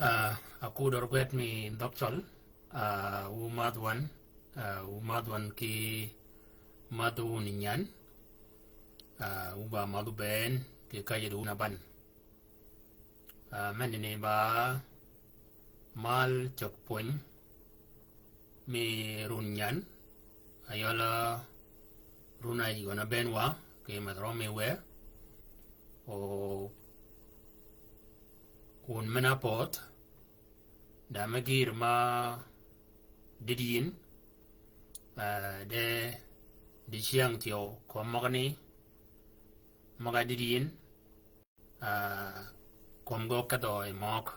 Aku dorwet mi dokchol u madwan ki madu ninyan u ba madu ben ki kajedu na ban menene ba mal chok poin mi runyan ayola runai gona benwa ki madrome we o un menapot da magir ma didin de chiang tio ko magani maga didin kom go kadoi mok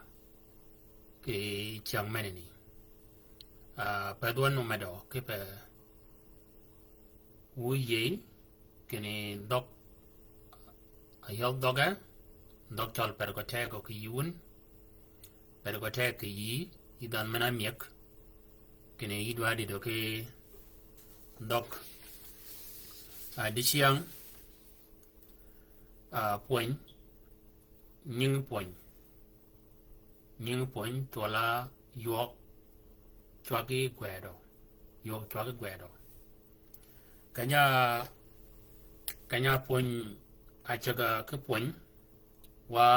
ki chiang menini pa duan no medo ki pe wu ye kini dok ayok doga dok chol per ko te ko ki yun per ko te ki yi idan mena miek kini idwa di do ki dok di chiang point nhưng point tola yok cwaggi gwedø kanya point achaga ke point wa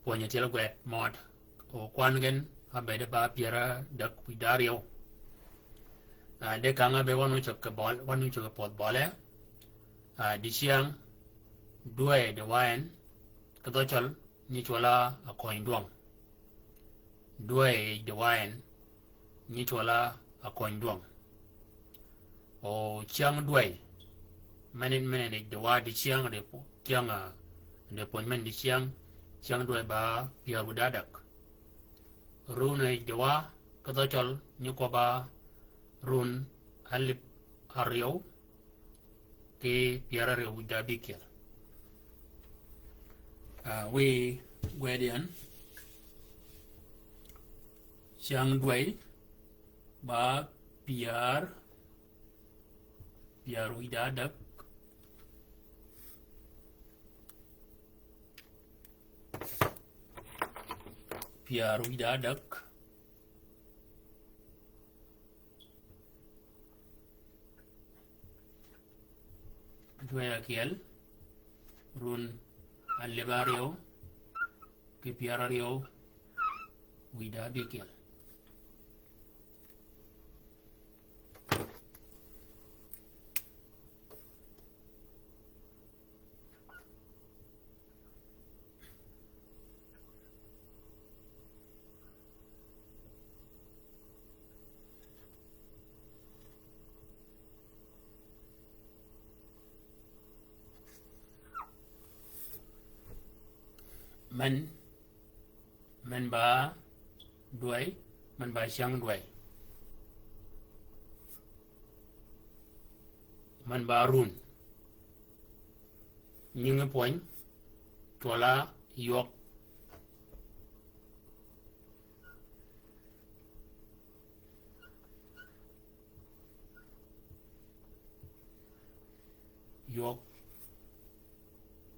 point tela gwed mod o kwangen abede ba piera dak widario de kanga be wanu chaka pot bole di siang due de wine kadochal ni chola a coin duang due de wine ni chola a coin duang o chiang due manen de wa di chiang de chiang de ponmen di chiang due ba pia udadak rune de wa kadochal ni ko ba run alip ario ke piara re udabikel we gwedian chiang due ba piar udadak due akiel run alibario ke piarario wida bikel man ba đuổi man ba chiang đuổi man ba run nhưng point tola yok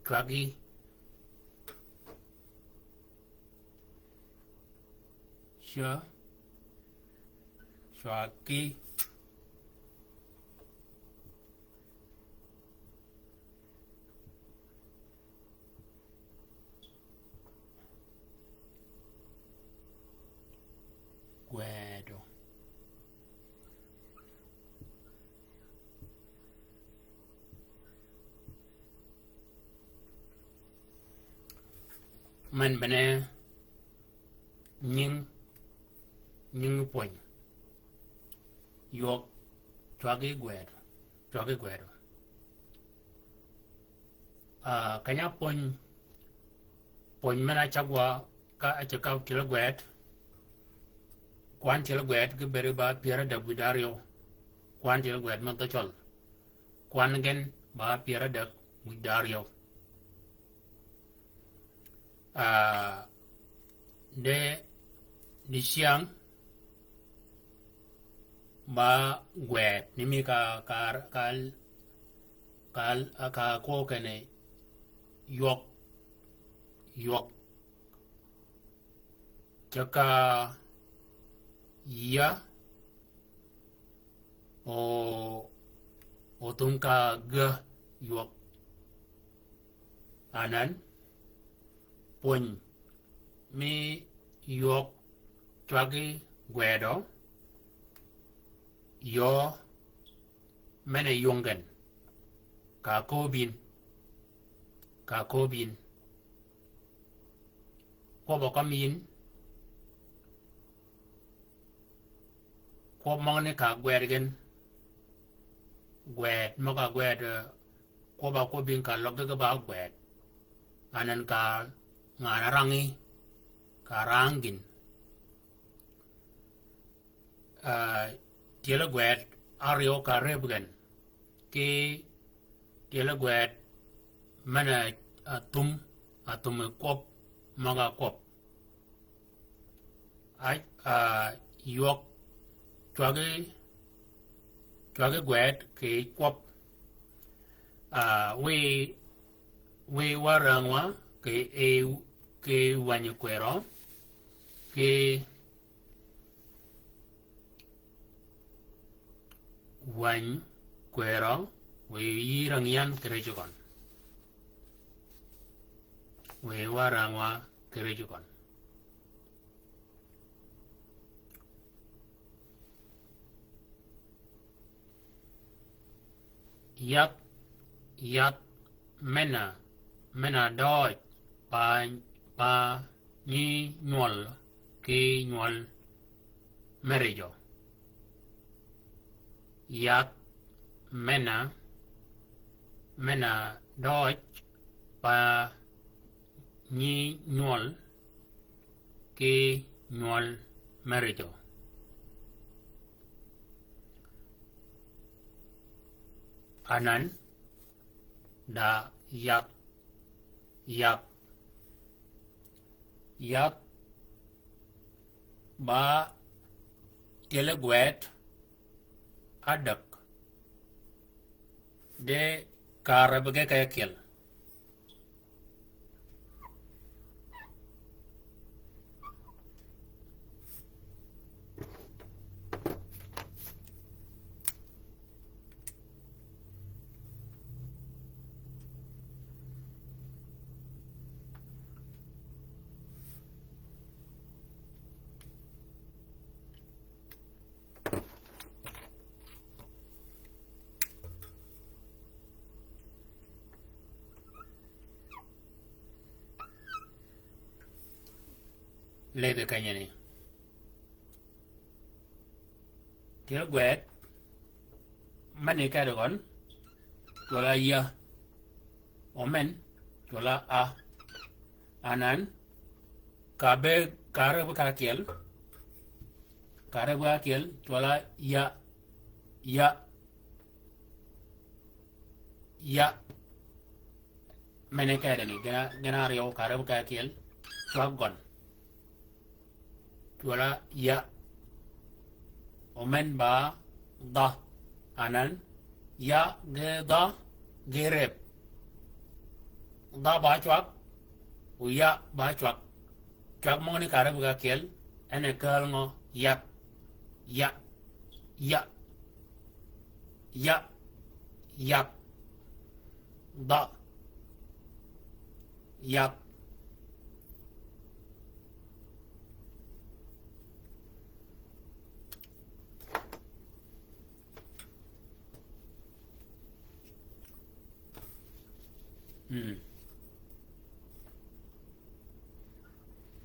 cwaggi cwaggi gwedø man bene nhưng point yok cwaggi gwedø kanya point mena chagwa ka achaka kila gwed kwan kila gwed ke bere ba piera da gudario kwan kila gwed man to chol kwan gen ba piera da gudario de di siang ba gwed nimi ka ko kene yok chaka ya o tungka ga Ywøg anan pun mi Ywøg cwaggi gwedø yo mene yungen ka kobin ko bokamin ko mangane ka gwedgen gwed maka gwed ko ba ko bin ka log ga ba gwed anan ka ngana rangi ka rangin tiela gwed ario ka rebgen ke tiela gwed mana atum kop maga kop ai Ywøg cwaggi gwed ke kop we warangwa ke wanyu kwero ke wany kwero we yirangyan kerejukon we warangwa kerejukon yak mena doj pa ni nyol ke nyol merejo yak mena doj pa ni nyol ke nyol merejo anan da yak ba tiela gwed adak de karabage kaya kiel lebe kanyani tiela gwed mane ka dogon tola ya omen tola a anan kabe kare ba kiel tola ya mane ka dani gana rio kare ba kiel twagon tola ya omen ba da anan ya ge da gerep da ba chwak uya ba chwak mongni kare buga kel ene kal ngo ya da ya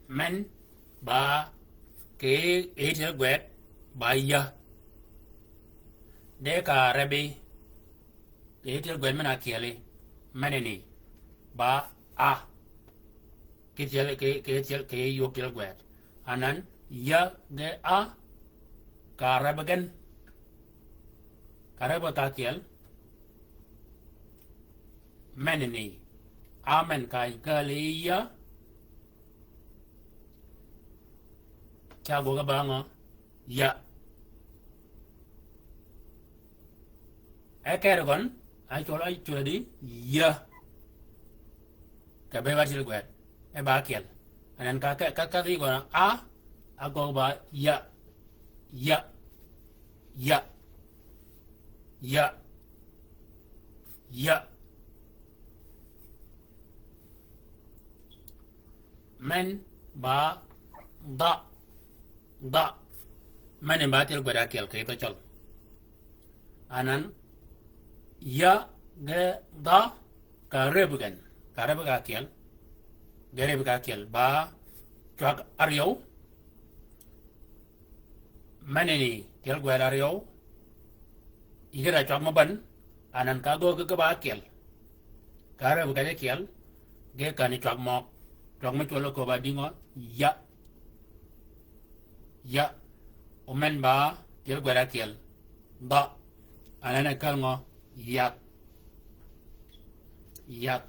men ba ke tiela gwed ba ya de ka rebi tiela gwed mena kieli meneni ba a ke Ywøg tiela gwed anan ya ge a ka rebagen ka reba ka kiel meneni amen kai kaliya cha go ga bango ya ekeragon ai chola di ya ka be ba tiela gwed e ba kiel anan ka di go a Ago ba ya ya ya ya ya. Men ba da da. Men ba til gwada kel ke to chal. Anan ya ge da ka rebugan. Ka rebuga kel. Gere buga kel ba chwag aryo. Meneni kel gwada aryo. Igera chwag maban. Anan ka go ke ba kel. Ka rebuga kel. Ge ka ni chwag mok. Chwag me cholo ko ba dingo ya ya. Omen ba kel gwada kel da. Anan kal ngo yak yak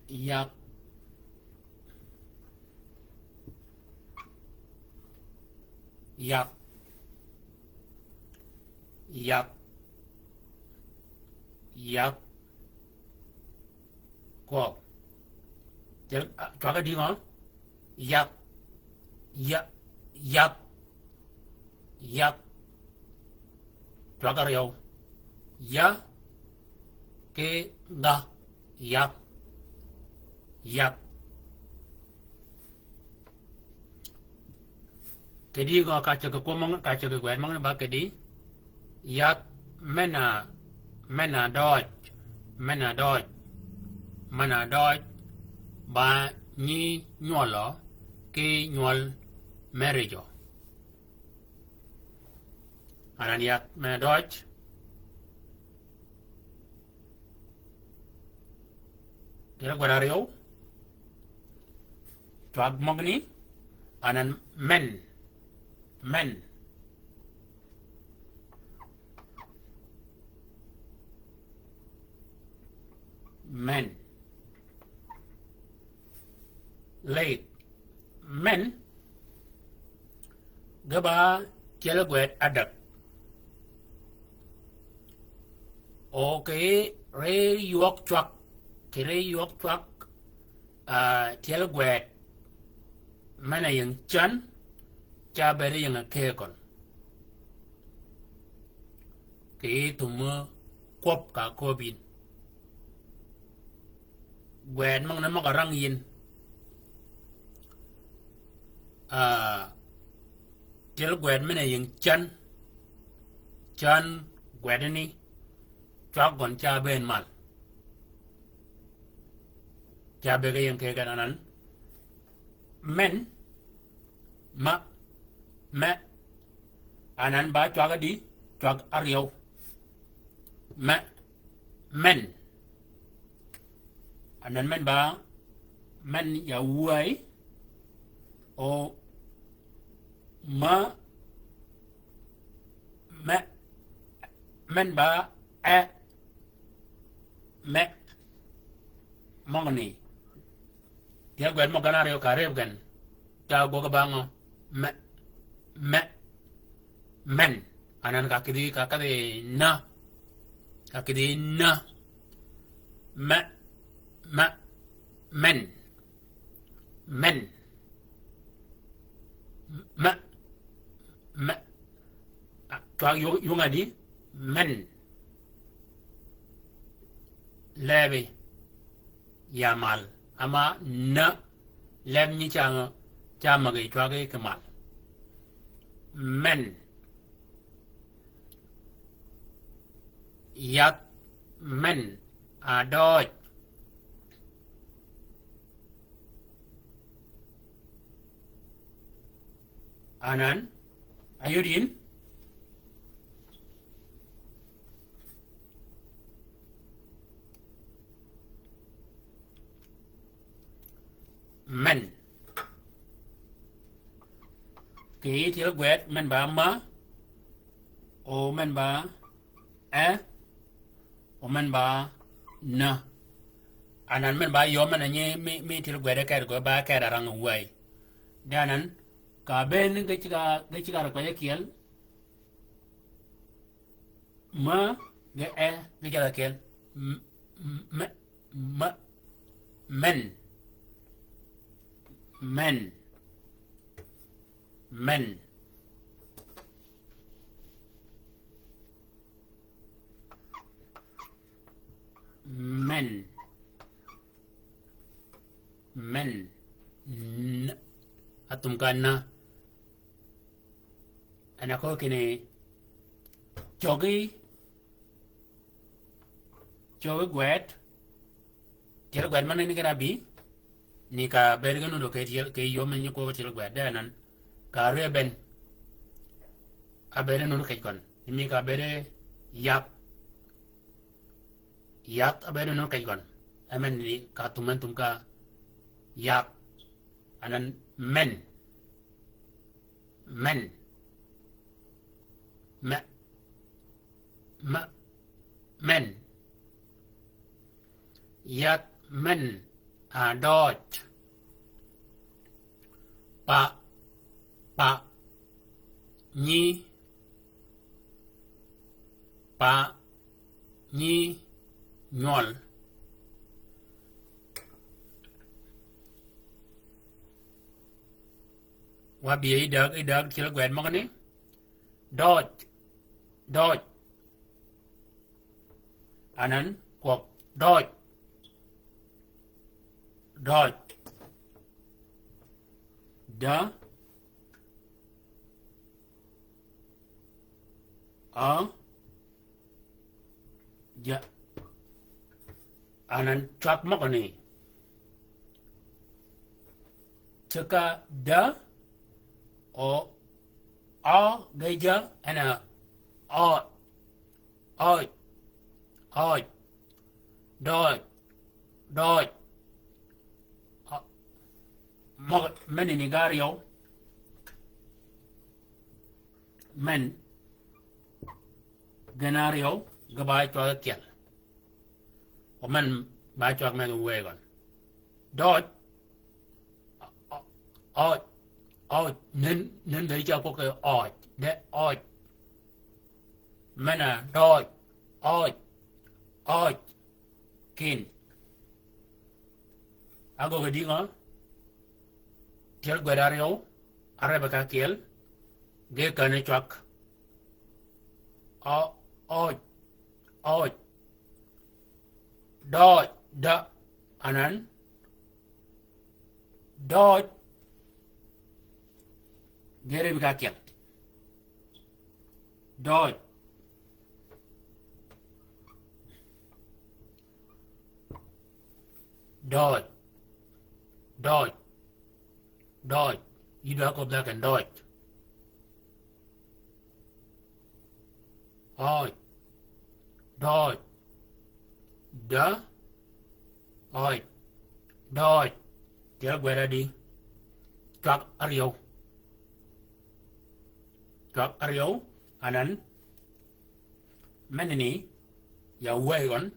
yak yak yak yak ko kel chwa ka dingo yak yak yak yak chwa ka ryo ya ke da yak yak. Jadi ko kaca ke komong kaca ke gwen mang ba ke di yak mena dodge ba ni nyolo ke nyol marriage. Anan yak mena dodge kira gwadario twag mogni. Anan men men late men gaba kela gwet adak. Okay re yuok chwak kire yuok chwak kela gwet mana yang chan cha bere yang ke kon ke tumu kop ka kobin gwen mang na makarang yin kel gwen mana yang chan gwen ni chak gon cha ben mal cha bere yang ke kan anan men ma anan ba chwag di chwag aryo men anan men ba men Ywøg o men ba me mongni dia gwen mo ganaryo kareb gan ta go bango men anan kakidi na men twag yung adi men lebe yamal ama na lem ni chama ge twag ge kamal men yak men adoj anan ayudin men kỹ thiếu quét men ba ma o men ba o men ba na anan men ba yo men anye mi thiếu quét ka go ba ka rang Ywøg danan ka ben ga chiga ko yakiel ma ga ga chiga kel men men men men men atumkana anako kini chogi gwet tiel gwet mana ni kana bi ni ka bergano do ke yo men ko tiel gwet danan ka reben abere no ke kon ni ka bere yak abere no ke kon amen ni ka tum ka yak anan men men yak men a dot pa ni nyol wa bi idag kila gwed mo kani dot anan kok dot da ja anan chak mo kani chaka da o geja ana dot men in Igario men genario gabay to tiel o men ba cho men wegon dot nên để cho có cái để mena kin ago cái đi ngó tiel guedario araba ka tiel ge kane chak dot da anan dot gere bi ka tiel dot you do go black and dot da dot tiel guera di chak ario anan menini ya wegon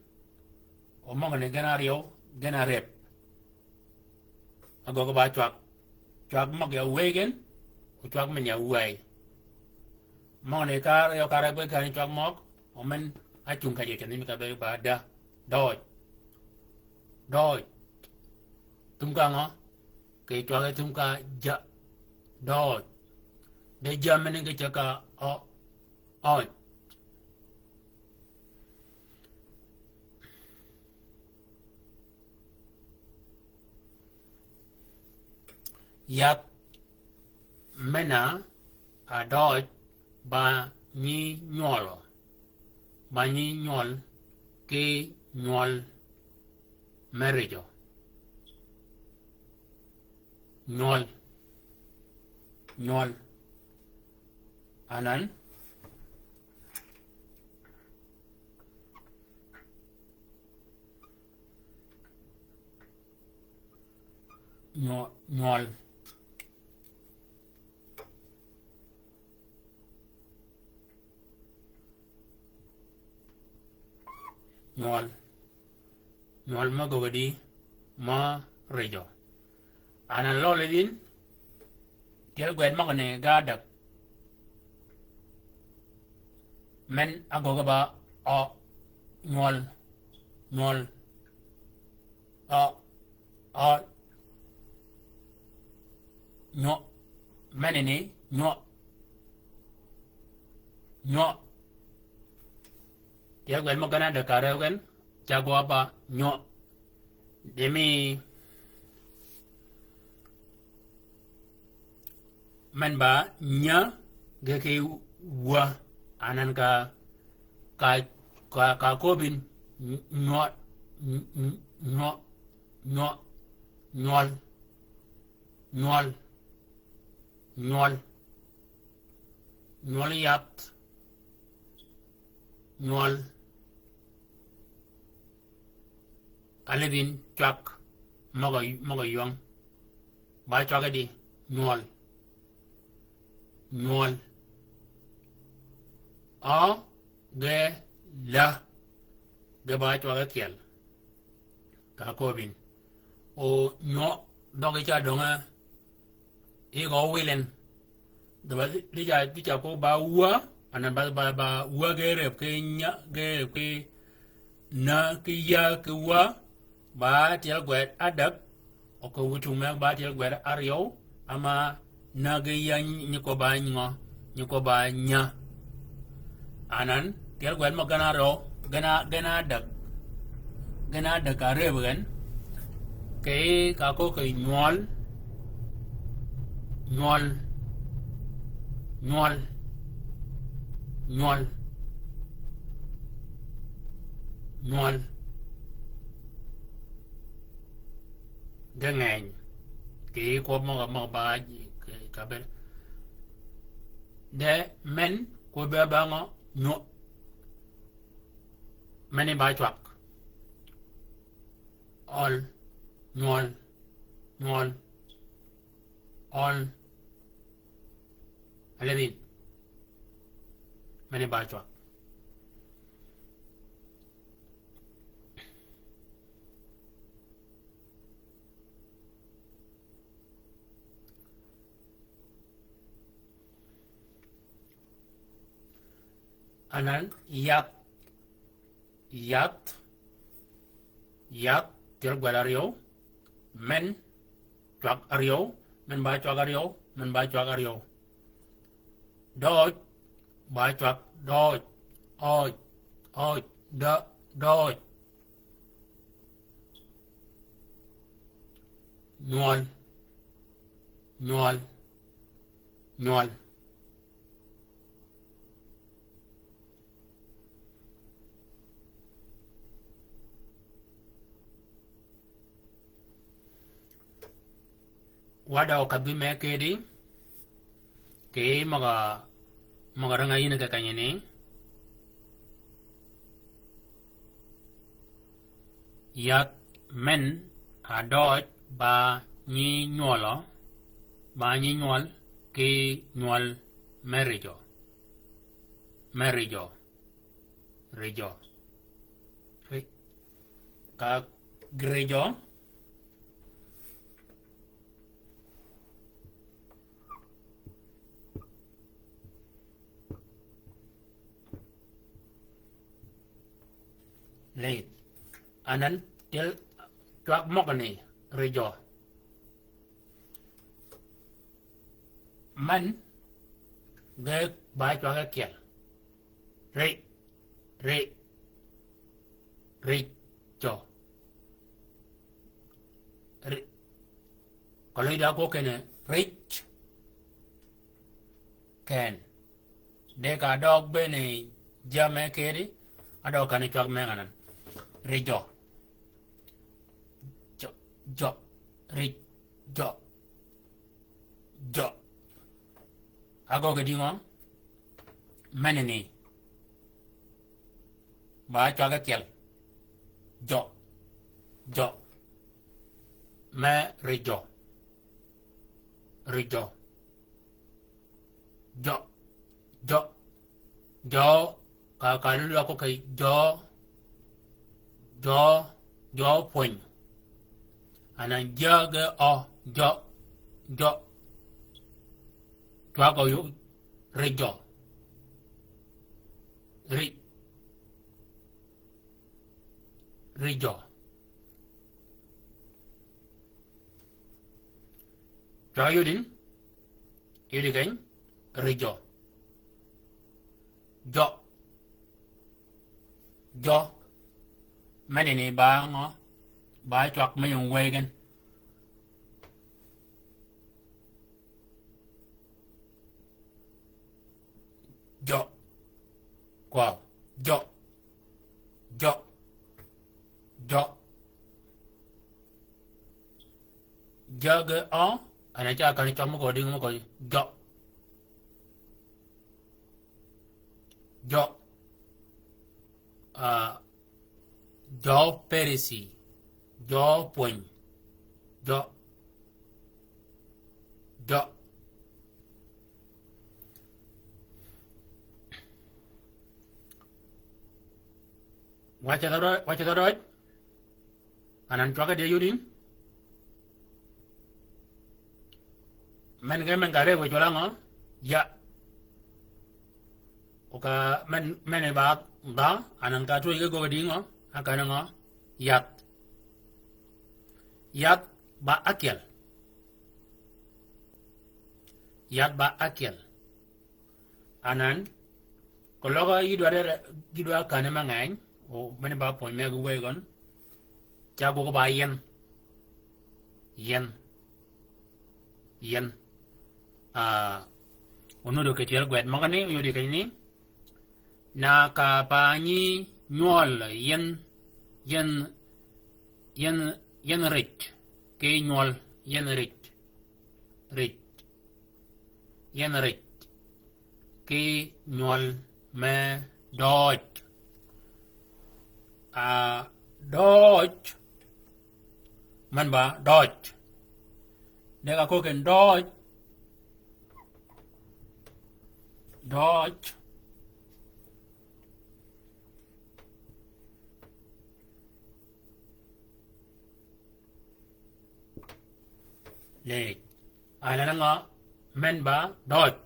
omong ne genario genarep ago ba chak mok ya wegen o chak men ya wey mo ne ka yo ka re ka ni chak mok o men a chung ka ye kan ni ka be ba da doi tum ka ngo ke chak tum ka ja doi de ja men ke chak ka o yak mena a dot ba ni nyol ke nyol merejo nyol anan nyol ma gogadi ma rejo anan lo ledin tiel gwed ma ne gadak men agoga ba nyol nhọ mene ni nhọ nhọ tiel gwel magana da kare gwen chago apa nhọ demi men ba nya geke wa anan ka kobin nhọ nhọ nhọ nhol nhol nhol nhol yat nhol alevin chak moga yong ba chak di nhol nhol a ge la ge ba chak kiel ka kobin o nhọ dogi cha donga e go wilen de ba di cha ko ba wa anan ba wa gere ke nya ge ke na ke ya ke wa ba tiel gwet adak o ko wutu me ba tiel gwet aryo ama na ge ya ni ko ba ngo ni ko ba nya anan tiel gwet ma gana ro gana dak ka re ben cái cả có cái nhol nhol nhol nhol nhol cái ngày cái có mà ba cái cả bên để men có bé ba ngó nhọ men ba chuột all nhol nhol all alevin mane ba chuột anan yak tiel gwalario men chuột ario men ba chuột ario men ba chuột ario doj ba chuột doj oj doj nhol nhol nhol wada kabi me kedi ke maga ranga yina ka kanyene yak men a doj ba ni nyol ke nyol merijo ka grejo late anan tel chuak mokani rejo man ge ba chuak kiel re cho kalau ida ko kene rich ken de ka dog bene jame kedi ado kan chuak menganan rejo jo rejo ago ke dingo menene ba chuak kiel jo me rejo jo ka lu ko kai jo point anan jaga o jo kwa ko yu rejo cho yu din yêu đi cánh rijo jo jo many ni ba ngó ba chọc mấy dùng quay gan jo wow jo jo jo jo ge o anh ấy cho akan cho một đi một jo jo jo perisi jo point jo jo wacha đó anan cho cái điều gì men gare wo chola ngo ya oka men ba da anan ka tu go di ngo akana ngo yat ba akel anan kologa idwa kana mangain o men ba point me go we gon cha go ba yen ono do ketiel gwet magani yo di kani na ka pa ni nyol yen rich ke nyol yen rich ke nyol me dodge dodge man ba dodge de ka ko ken dodge le ala nga men ba dodge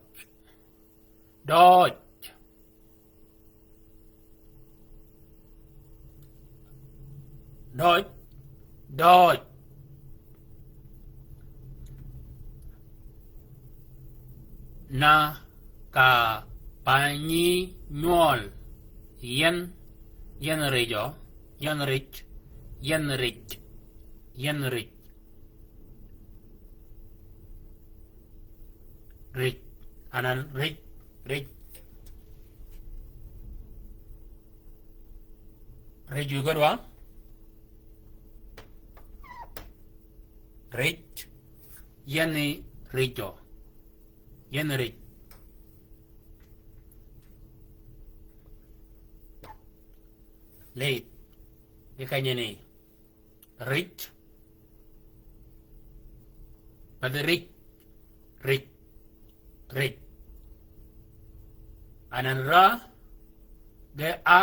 na ka pa ni nyol yen rich anan rich juga dua rich yen rich late cái kanya ni rich pada rich anan ra ge a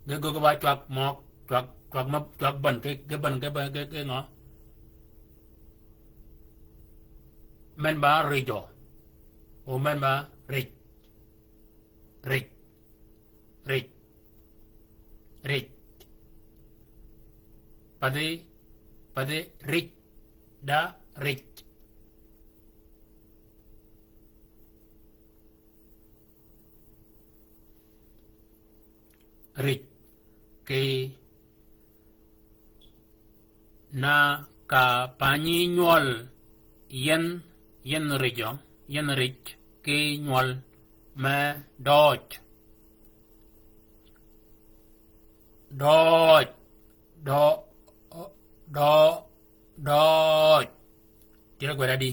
ge go ba chak mok chak ban cái ngõ men ba rijo o men ba rich pada rich da rich ke na ka pani nyol yen rich ke nyol ma dodge tira gwada di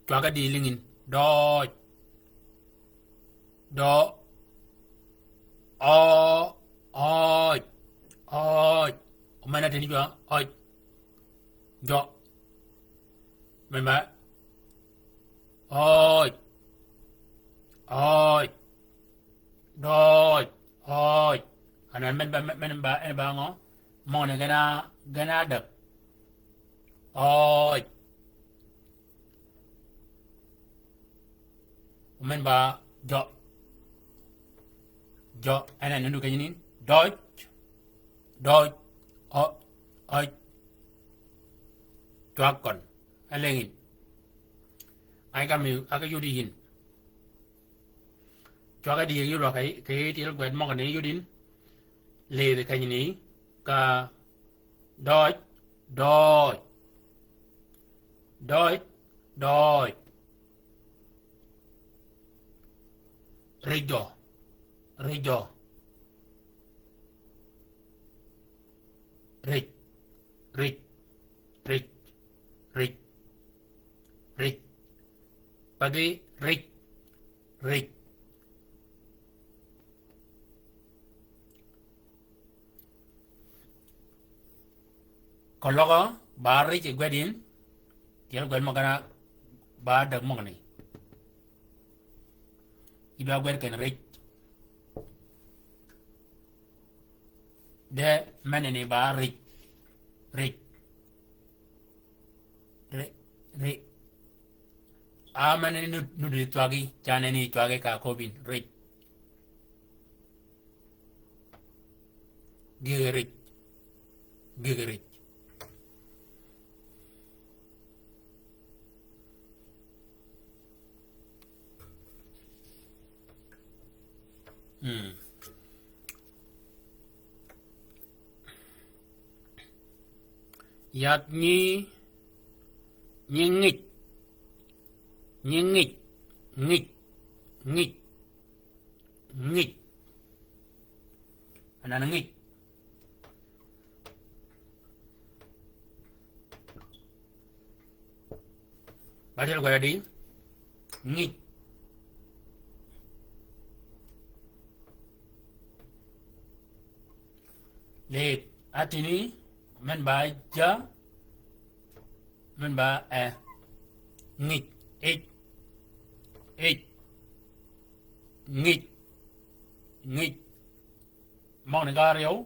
chwaga di lingin dodge mana tani jwa jo memba dodge anan men ba ngo mo ne gana được men ba jo anan ndu kanyin dodge dragon alengin ai ka mi aka yudi hin cwagga di yu lo kai tiel gwet mo ni yudin le de kan ni ka doj doj doj doj rijo rijo rich rich rich rich rich pagi rich rich còn lo có ba rich chỉ quay đến chỉ là quên một cái ba được một cái này iba quên cái rich de mana ni ba rich rich rich a mana ni nu di cwaggi chane ni cwaggi ka kobin rich rich rich yat ni nghịch nghịch nghịch nghịch nghịch anh là nghịch bắt đầu gọi là đi nghịch le atini men ba ja men ba nghịch ít ít nghịch nghịch mong này ga réo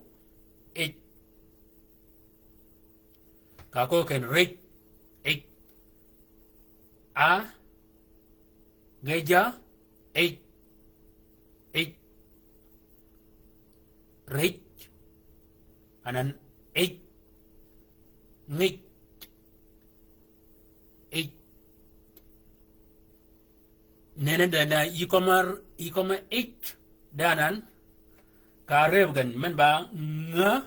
ít cả cô cần rich ít a gây giá ít ít rich anh ít nghịch ít nên là e-commerce ít danan cả rêu gần men ba ngơ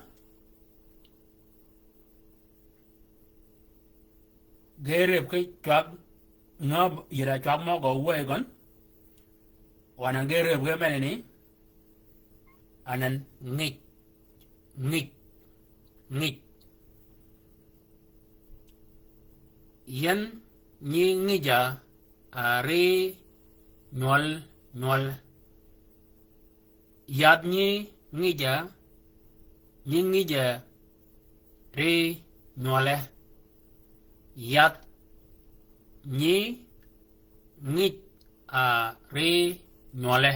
ghê rêu cái chọc ngơ gì là chọc mò có quay con hoàn ghê rêu cái men này anh nghịch nghịch nghịch yan nyi ngija are nyol nyol yat nyi ngija re nyole yat nyi ngij re nyole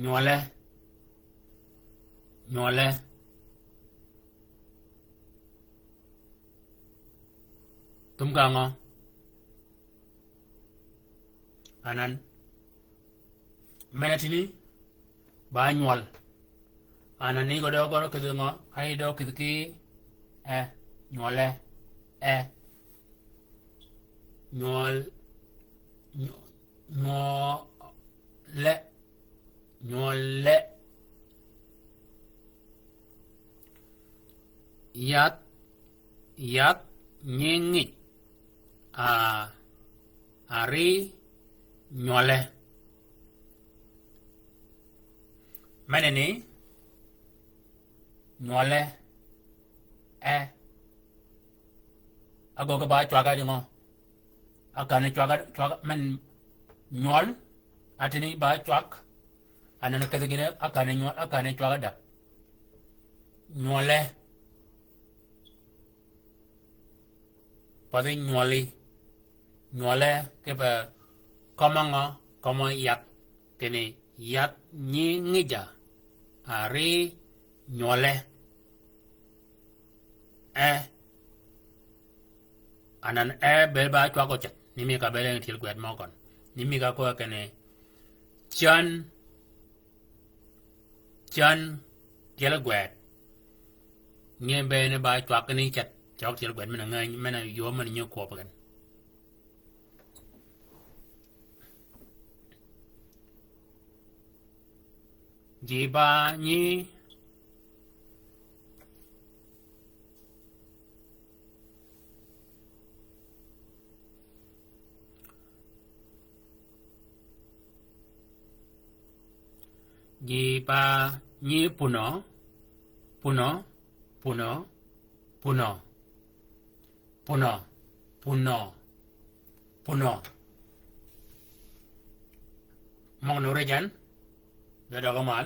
nyole nyole tum ka ngo anan menatini ba nyol anan ni godo godo ke ngo ai do ki nyole nyol nyole yat nyingi ari nyole mana ni nyole ago ka ba chwaga dingo akane chwaga man nyol atini ba chwak anana kadagine akane nyol akane chwaga da nyole pada nyole ke ba kama yat tene yat ngija are nyole anan bel ba chwa ko chat ni mi ka bel til gwet mo kon ni mi ka ko kene chan til gwet nge be ne ba chwa ni chat chọc til gwet mena ngay mena yo mena nyo ko pagan ji ba ni ji ba ni puno puno puno puno puno puno puno mong no rejan da da gamal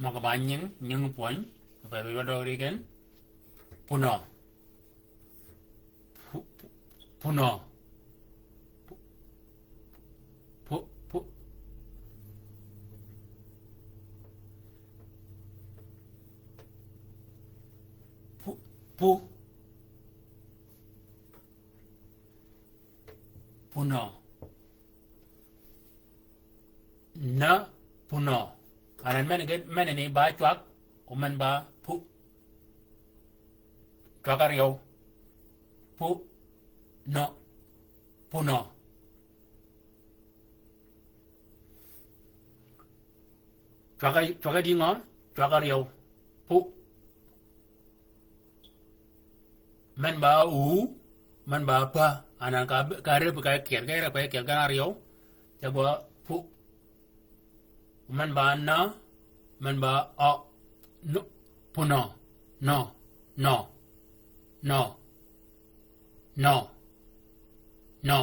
mo ka ban nhưng point phải bị do rigen puno puno pu puno na puno anan men ni ba chwak của mình ba pu chwakario pu no puno chwakai đi ngó chwakario pu men ba u men ba pa anan ka re ka kier ga rio cha bo pu men ba na men ba o no puno no no no no no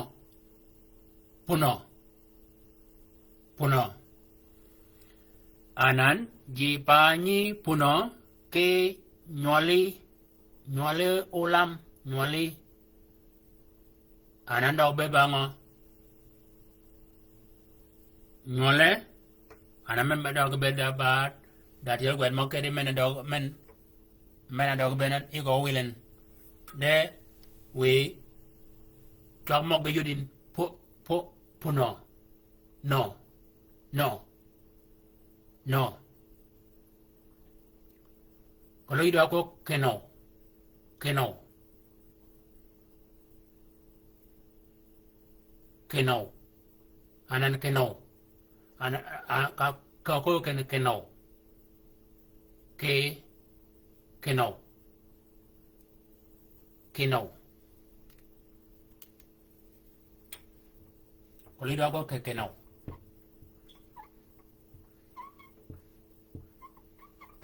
puno puno anan ji pa ni puno ke nyole olam nyole anan daw be bango nyole anan men daw be da ba da tiel gwen mo kedi men daw be na ego wilen de we chok mo be yudin puno no no no kalau itu aku keno anan keno anan ka ko keno keno kalau itu aku keno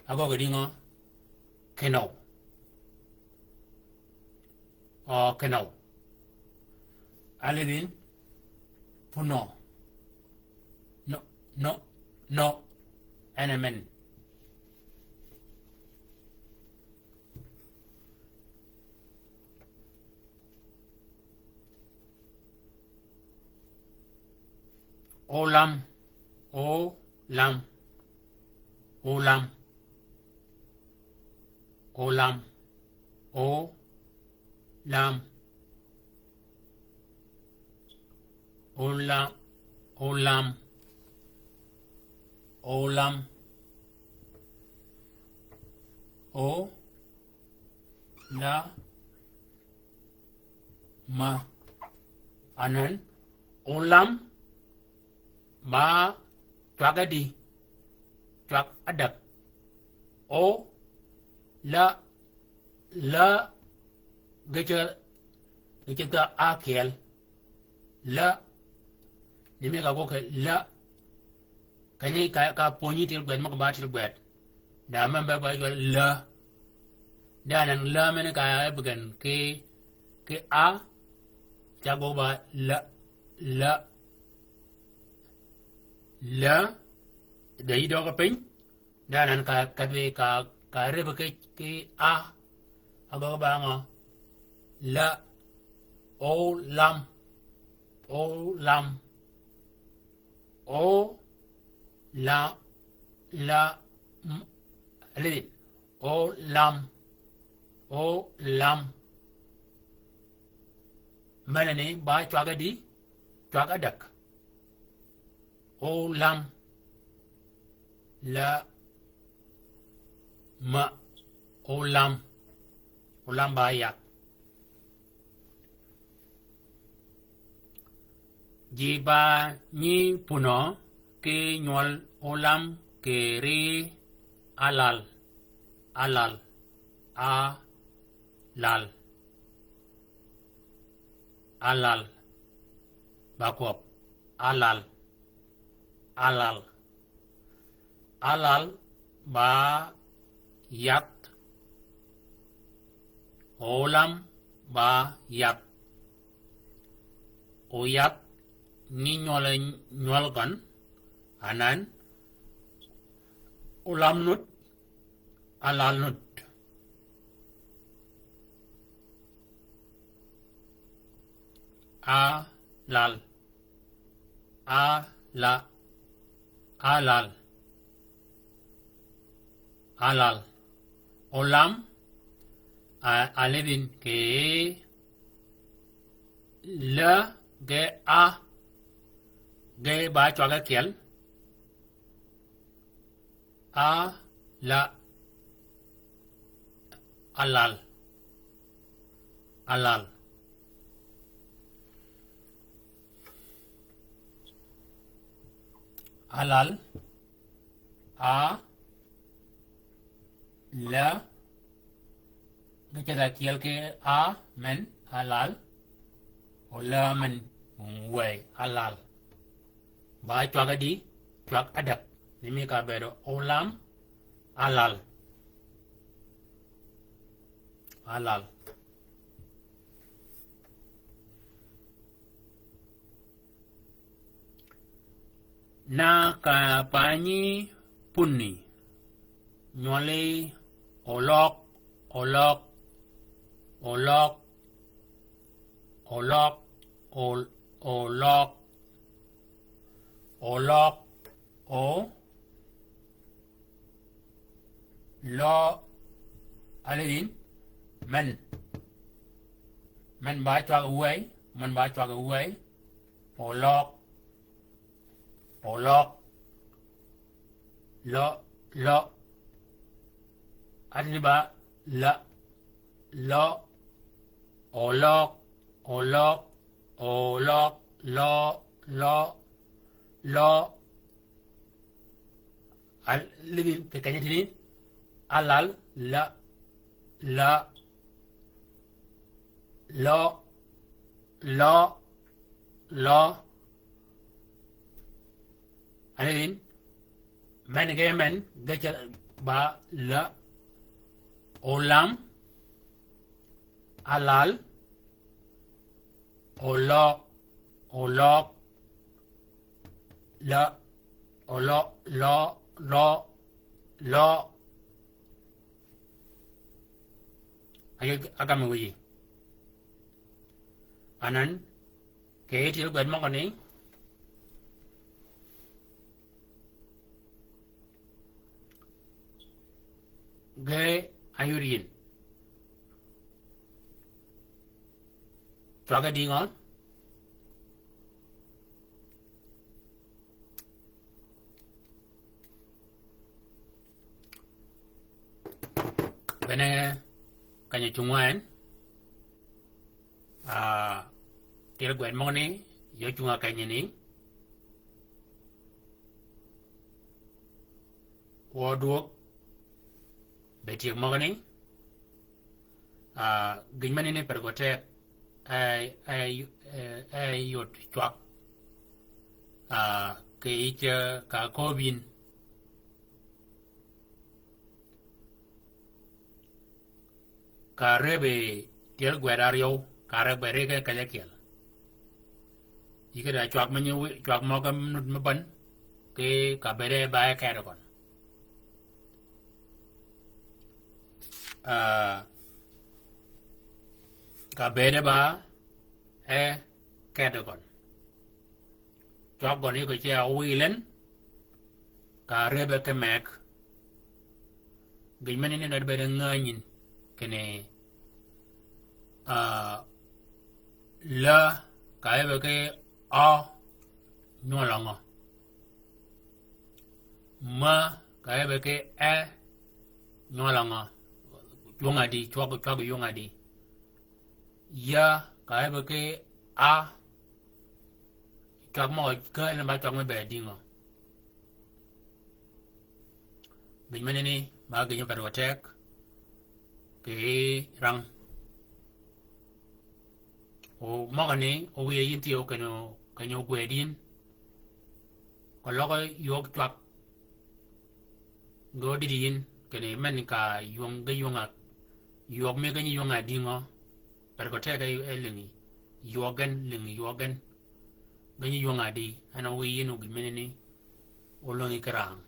aku kedingo keno keno alidin puno no enemen olam ma anan olam ba cwaggi cwag adak o la gece akel la nimi ka ko la kani ka poni til gwet mak ba til gwet da man ba la da nan la men ka bugan ke a cha go ba la dei do ka pin da nan ka be ka re ba ke a go ba ngo la o lam o la alidin o lam manani ba cwagadi cwagadak o lam la ma olam ba yak ji ba ni puno ke nyol olam ke ri alal bakop alal ba yak olam ba yak oyak ni nyol kan anan olam nut alal nut alal olam alevin ke la ge a ge ba cho ga kiel a la alal a la cái là kiel ke a men alal ola men way alal ba cho ga di cho adap ni mi ka bedo olam alal na ka pani punni nyole olok o lo alin men ba cho uai olok lo ani ba la lo olok lo al livin ke kanya tini alal la lo alin men ge men ge ba la olam alal olok la lo ayo agam wi anan ke til ben mo kan ni ge ayurin cho cái đi ngon bên này cái nhà trung an tiền quẹt món này giờ trung cái nhà này qua đuốc để chiếc món này ginh món này phải có thể ai yột chọc cái chờ cả cô bin cả rebe tiel guedario cả rebe rega cái kiel cái đó chọc mình như chọc mò cái nó bắn cái cả bere bay cái đó còn cả bere ba cái đó còn chọc còn cái chơi uy lên cả rebe cái mẹ cái mình này nó bere ngay nhìn cái này la cái về cái nhỏ lòng ma cái về cái nyolanga yonga di chwag yonga di ya ka ba ke a chwag mo ka na ba chwag me be dingo bin menini ba ge nyoka do tek ke rang o magani o we yin ti o kanyo gwedin ko logo yok chwag go didin kene men ka yong ge yonga yok me ge yonga dingo per ko tek e lingi yogen lingi yogen ge yonga di ana we yin o bin menini o longi karang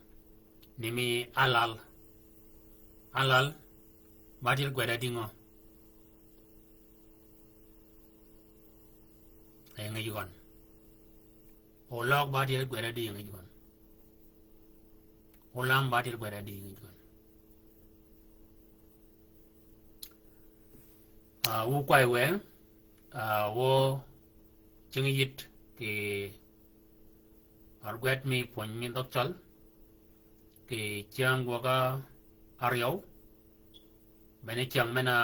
nimi alal batil gweda dingo ay nga yugon o log batil gweda di nga yugon o lam batil gweda di nga yugon wo kwai we wo chingi yit ke argwet mi pon mi doktal ke chang waga ariau bene chang mena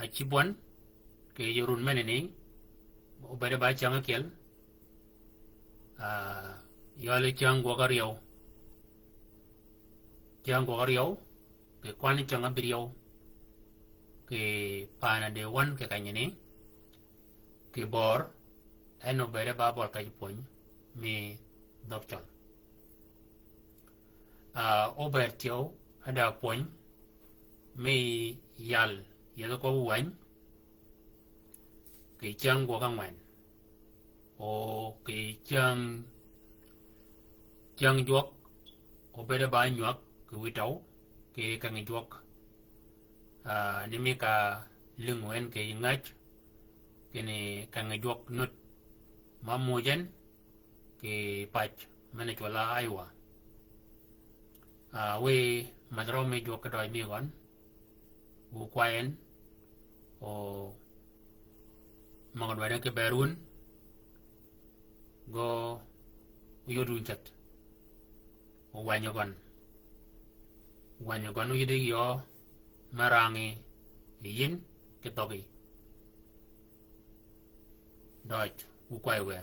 a chibwan ke yorun meneni o bere ba chang kel yale chang waga riau ke kwani chang abiriau ke pana de wan ke kanyene ke bor eno bere ba bor ka chipon mi doktal Obertio ada point me yal yelo ko wan ke chang go kang wan o ke chang juok o bere ba nyuak ke witau ke kang juok nimi ka lingwen ke ngach ke ne kang juok nut mamujen ke pach mane chola aiwa we madro me juok ka doi mi gon u kwaen o magon wada ke berun go yodun chat o wanyogon u yide yo marangi yin ke togi doi u kwai we